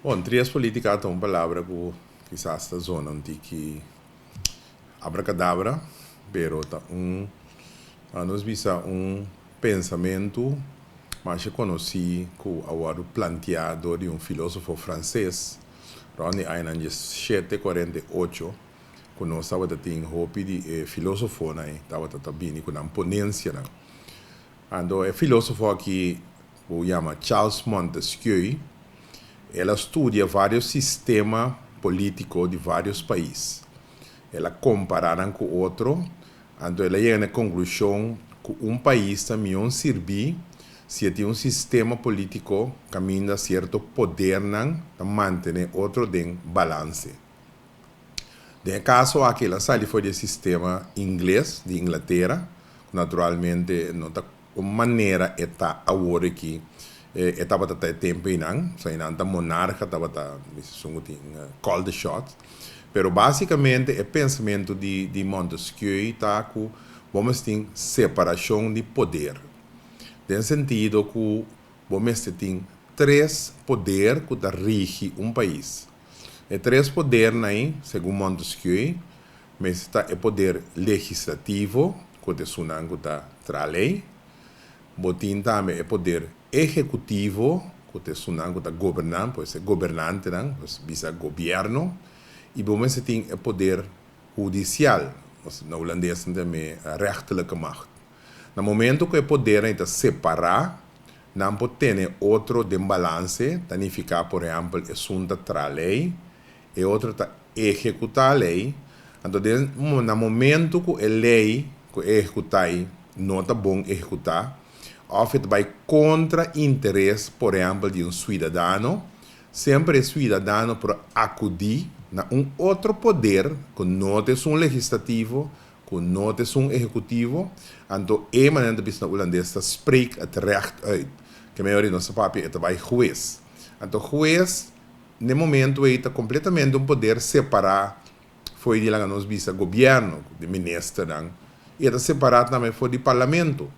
Bom, trias política é uma palavra que quizás esta zona onde que abracadabra, pero tá nos visa pensamento mais conhecido como agora planteado de filósofo francês, Ronnie Aynan 748, quando nós estava tendo hopi de filósofo, né, estava também com uma ponência, né. Ando é filósofo aqui, o chama Charles Montesquieu. Ela estuda vários sistemas políticos de vários países. Ela compara com outro, então ela chega na conclusão que país também não serve se tem sistema político que caminha certo poder para manter outro em balance. No caso, aquela sali foi do sistema inglês de Inglaterra, naturalmente não está uma maneira está agora aqui estava até tempo não, sai não tá monarca estava tá call the shots, pero basicamente o pensamento de Montesquieu está com vamos ter separação de poder, no sentido que vamos ter três poderes que rige país. E três poderes aí, segundo Montesquieu, mas está o poder legislativo, que é sunang que está lei, botin também o poder executivo, que é sunang que está governando, pode ser governante, bisa governo, e vamos ter o poder judicial, na holandês também a rechterlijke macht. No momento que o poder está separado, não pode ter outro de balance, significa, por exemplo, o assunto tra lei, e outro está executar a lei. Então, no momento que a lei que executar não está bom executar, ou vai contra interesse, por exemplo, de cidadão, sempre o cidadão para acudir a outro poder, que não é legislativo, que não é executivo. Então, é maneira de na holandesa spreekt het recht uit. Que a maioria do nosso papel é vai juiz. Então, juiz no momento está completamente poder separar foi de lá nos visa governo de ministro e está separado também foi de parlamento